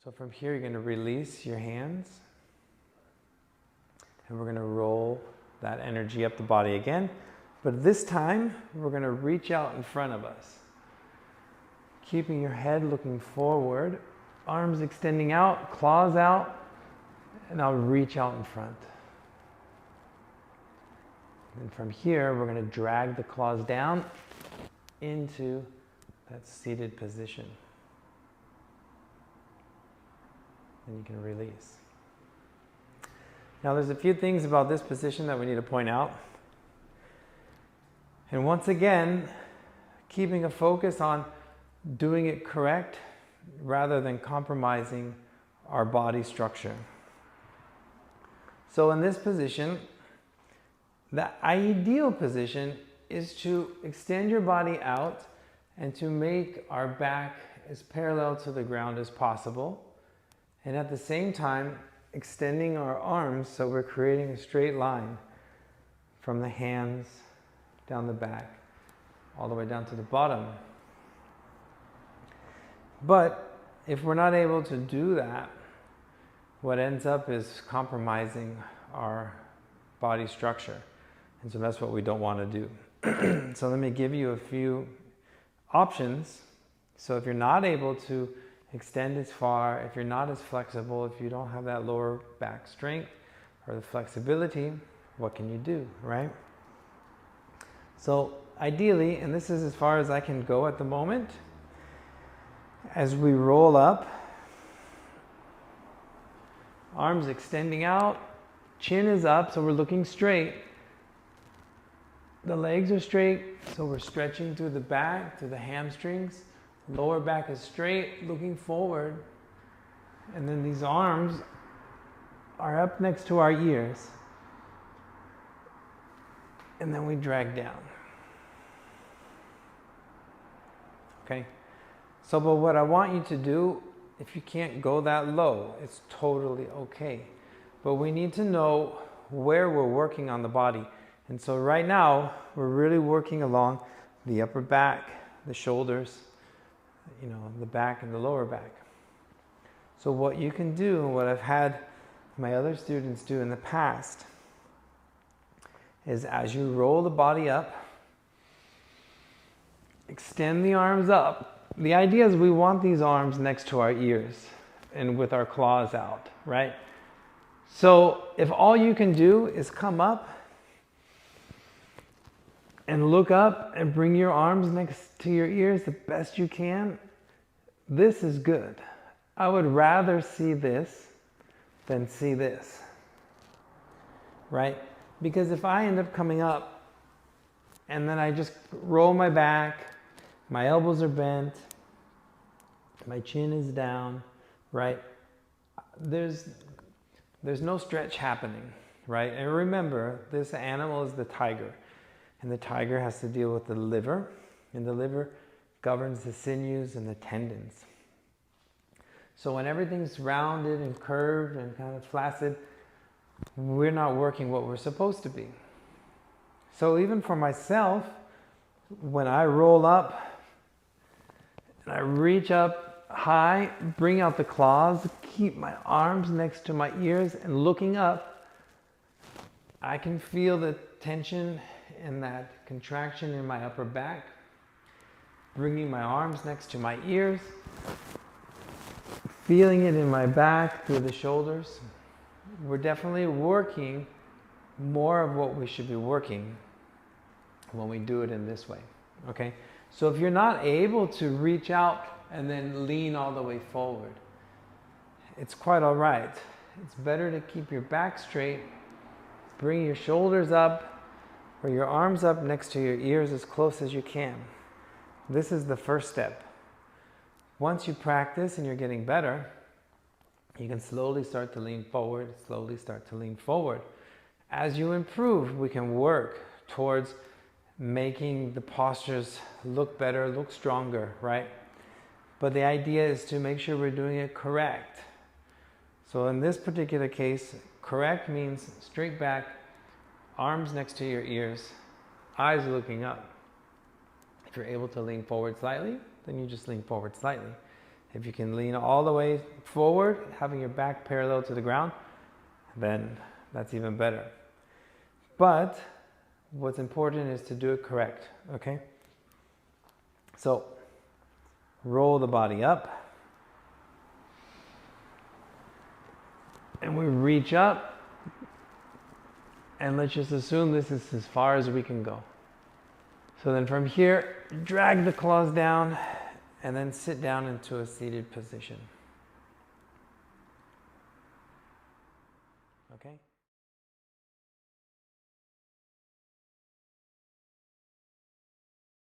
So from here, you're going to release your hands. And we're going to roll that energy up the body again. But this time, we're going to reach out in front of us. Keeping your head looking forward, arms extending out, claws out, and I'll reach out in front. And from here, we're going to drag the claws down into that seated position. And you can release. Now there's a few things about this position that we need to point out. And once again, keeping a focus on doing it correct rather than compromising our body structure. So in this position, the ideal position is to extend your body out and to make our back as parallel to the ground as possible. And at the same time, extending our arms so we're creating a straight line from the hands down the back, all the way down to the bottom. But if we're not able to do that, what ends up is compromising our body structure. And so that's what we don't want to do. So let me give you a few options. So if you're not able to extend as far, if you're not as flexible, if you don't have that lower back strength or the flexibility, what can you do, right? So ideally, and this is as far as I can go at the moment, as we roll up, arms extending out, chin is up, so we're looking straight. The legs are straight, so we're stretching through the back, through the hamstrings. Lower back is straight, looking forward. And then these arms are up next to our ears. And then we drag down. Okay? So, but what I want you to do, if you can't go that low, it's totally okay. But we need to know where we're working on the body. And so right now, we're really working along the upper back, the shoulders, the back and the lower back. So what you can do, and what I've had my other students do in the past, is as you roll the body up, extend the arms up. The idea is we want these arms next to our ears and with our claws out, right? So if all you can do is come up and look up and bring your arms next to your ears the best you can, this is good. I would rather see this than see this, right? Because if I end up coming up and then I just roll my back, my elbows are bent, my chin is down, right? There's no stretch happening, right? And remember, this animal is the tiger. And the tiger has to deal with the liver, and the liver governs the sinews and the tendons. So when everything's rounded and curved and kind of flaccid, we're not working what we're supposed to be. So even for myself, when I roll up and I reach up high, bring out the claws, keep my arms next to my ears and looking up, I can feel the tension and that contraction in my upper back, bringing my arms next to my ears, feeling it in my back through the shoulders. We're definitely working more of what we should be working when we do it in this way, okay? So if you're not able to reach out and then lean all the way forward, it's quite all right. It's better to keep your back straight, bring your shoulders up, or your arms up next to your ears as close as you can. This is the first step. Once you practice and you're getting better, you can slowly start to lean forward, slowly start to lean forward. As you improve, we can work towards making the postures look better, look stronger, right? But the idea is to make sure we're doing it correct. So in this particular case, correct means straight back, arms next to your ears, eyes looking up. If you're able to lean forward slightly, then you just lean forward slightly. If you can lean all the way forward, having your back parallel to the ground, then that's even better. But what's important is to do it correct, okay? So roll the body up. And we reach up. And let's just assume this is as far as we can go. So then from here, drag the claws down and then sit down into a seated position.